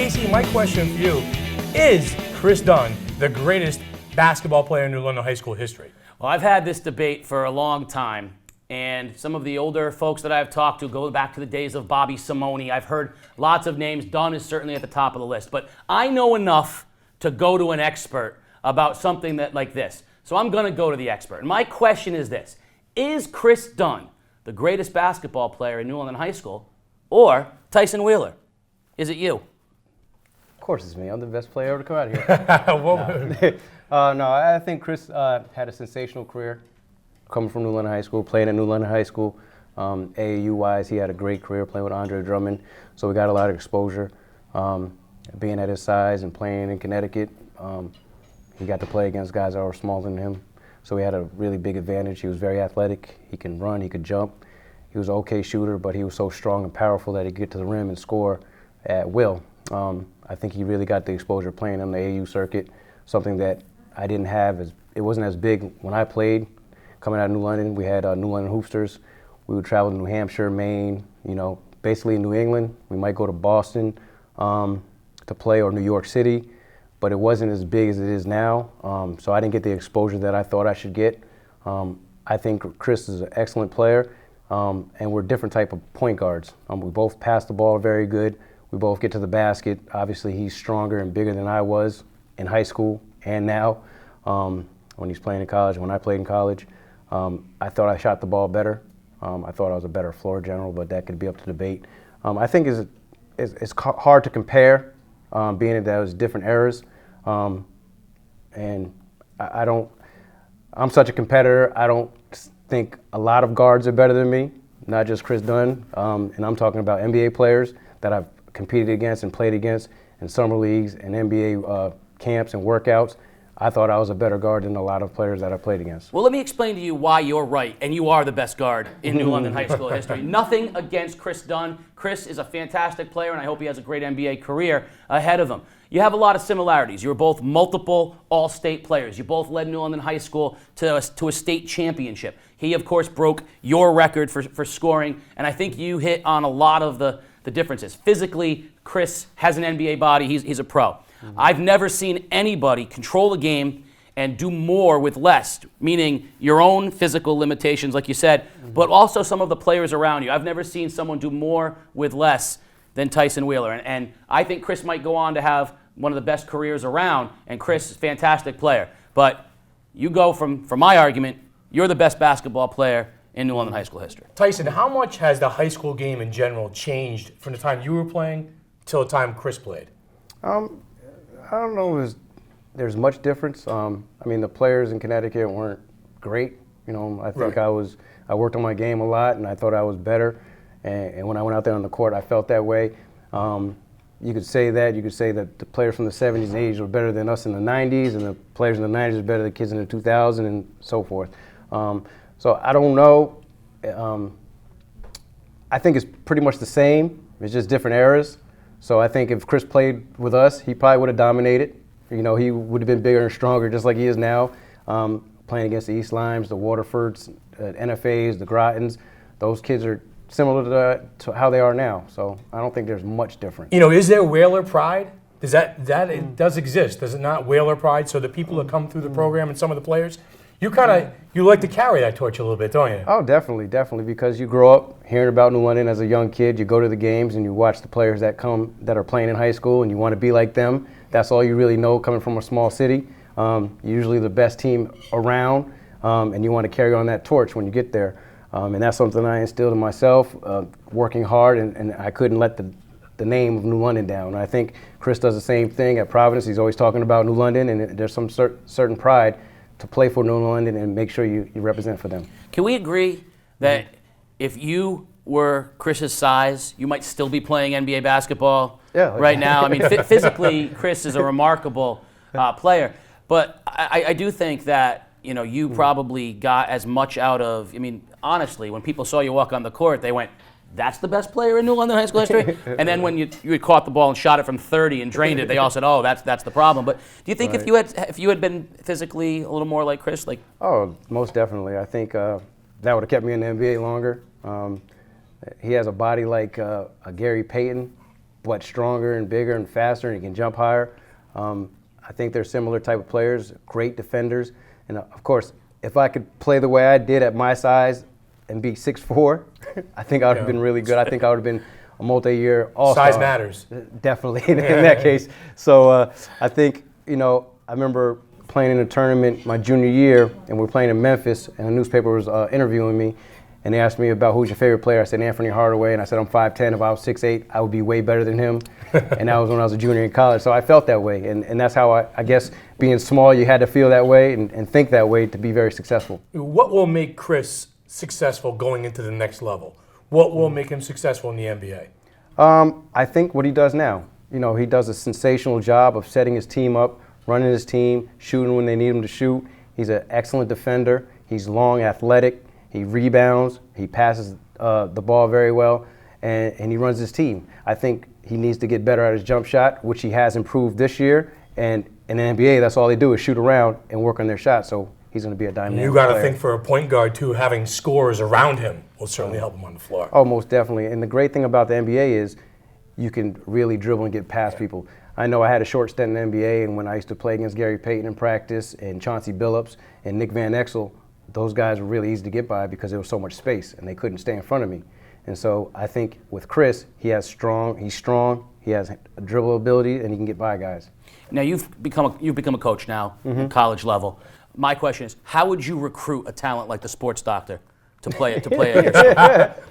Casey, my question for you, is Kris Dunn the greatest basketball player in New London high school history? Well, I've had this debate for a long time, and some of the older folks that I've talked to go back to the days of Bobby Simone. I've heard lots of names. Dunn is certainly at the top of the list, but I know enough to go to an expert about something like this. So I'm going to go to the expert. And my question is this: is Kris Dunn the greatest basketball player in New London high school, or Tyson Wheeler? Is it you? Of course it's me. I'm the best player ever to come out of here. No, I think Kris had a sensational career coming from New London High School, playing at New London High School. AAU-wise, he had a great career playing with Andre Drummond, so we got a lot of exposure. Being at his size and playing in Connecticut, he got to play against guys that were smaller than him, so he had a really big advantage. He was very athletic. He can run, he could jump. He was an okay shooter, but he was so strong and powerful that he could get to the rim and score at will. I think he really got the exposure playing on the AAU circuit, something that I didn't have. It wasn't as big when I played. Coming out of New London, we had New London Hoopsters. We would travel to New Hampshire, Maine, basically New England. We might go to Boston to play, or New York City, but it wasn't as big as it is now. So I didn't get the exposure that I thought I should get. I think Kris is an excellent player, and we're different type of point guards. We both pass the ball very good. We both get to the basket. Obviously, he's stronger and bigger than I was in high school and now when he's playing in college. When I played in college, I thought I shot the ball better. I thought I was a better floor general, but that could be up to debate. I think it's hard to compare, being that it was different eras. And I'm such a competitor. I don't think a lot of guards are better than me, not just Kris Dunn. And I'm talking about NBA players that I've competed against and played against in summer leagues and NBA camps and workouts. I thought I was a better guard than a lot of players that I played against. Well, let me explain to you why you're right, and you are the best guard in New London high school history. Nothing against Kris Dunn. Kris is a fantastic player, and I hope he has a great NBA career ahead of him. You have a lot of similarities. You were both multiple all-state players. You both led New London high school to a state championship. He, of course, broke your record for scoring, and I think you hit on a lot of the differences. Physically, Kris has an NBA body. He's a pro. Mm-hmm. I've never seen anybody control a game and do more with less, meaning your own physical limitations, like you said, but also some of the players around you. I've never seen someone do more with less than Tyson Wheeler. And I think Kris might go on to have one of the best careers around, and Kris is a fantastic player. But you go from my argument, you're the best basketball player in New London high school history. Tyson, how much has the high school game in general changed from the time you were playing till the time Kris played? I don't know if there's much difference. I mean, the players in Connecticut weren't great. I think right. I worked on my game a lot, and I thought I was better. And when I went out there on the court, I felt that way. You could say that. You could say that the players from the 70s and 80s were better than us in the 90s, and the players in the 90s were better than the kids in the 2000s, and so forth. So I don't know. I think it's pretty much the same. It's just different eras. So I think if Kris played with us, he probably would have dominated. He would have been bigger and stronger, just like he is now. Playing against the East Limes, the Waterfords, NFAs, the Grottons. Those kids are similar to how they are now. So I don't think there's much difference. Is there Whaler pride? It does exist, does it not? Whaler pride. So the people that come through the program and some of the players, you like to carry that torch a little bit, don't you? Oh, definitely, because you grow up hearing about New London as a young kid. You go to the games and you watch the players that are playing in high school, and you want to be like them. That's all you really know coming from a small city. Usually the best team around, and you want to carry on that torch when you get there. And that's something I instilled in myself, working hard, and I couldn't let the name of New London down. And I think Kris does the same thing at Providence. He's always talking about New London, and there's some certain pride to play for New London and make sure you represent for them. Can we agree that if you were Kris's size, you might still be playing NBA basketball right now? I mean, physically, Kris is a remarkable player. But I do think that you probably got as much out of, honestly, when people saw you walk on the court, they went, that's the best player in New London high school history? And then when you had caught the ball and shot it from 30 and drained it, they all said, oh, that's the problem. But do you think right. if you had been physically a little more like Kris? Oh, most definitely. I think that would have kept me in the NBA longer. He has a body like a Gary Payton. but stronger and bigger and faster, and he can jump higher. I think they're similar type of players, great defenders. And of course, if I could play the way I did at my size and be 6'4", I think I would have been really good. I think I would have been a multi-year all-star. Size matters. Definitely in that case. So I think, I remember playing in a tournament my junior year, and we were playing in Memphis, and a newspaper was interviewing me, and they asked me about who's your favorite player. I said Anthony Hardaway, and I said I'm 5'10". If I was 6'8", I would be way better than him. And that was when I was a junior in college. So I felt that way, and that's how I guess being small, you had to feel that way and think that way to be very successful. What will make Kris successful going into the next level? What will make him successful in the NBA? I think what he does now. He does a sensational job of setting his team up, running his team, shooting when they need him to shoot. He's an excellent defender. He's long, athletic. He rebounds. He passes the ball very well, and he runs his team. I think he needs to get better at his jump shot, which he has improved this year. And in the NBA, that's all they do is shoot around and work on their shot. So he's going to be a dynamic player. You got to think for a point guard, too, having scorers around him will certainly help him on the floor. Oh, most definitely. And the great thing about the NBA is you can really dribble and get past people. I know I had a short stint in the NBA, and when I used to play against Gary Payton in practice and Chauncey Billups and Nick Van Exel, those guys were really easy to get by because there was so much space and they couldn't stay in front of me. And so I think with Kris, he's strong, he has a dribble ability, and he can get by guys. Now you've become a coach now, at college level. My question is, how would you recruit a talent like the sports doctor to play at your school?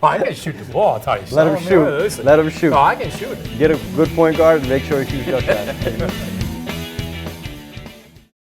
I can shoot the ball, I'll tell you. Let him shoot. Let him shoot. No, I can shoot it. Get a good point guard and make sure he shoots your shot.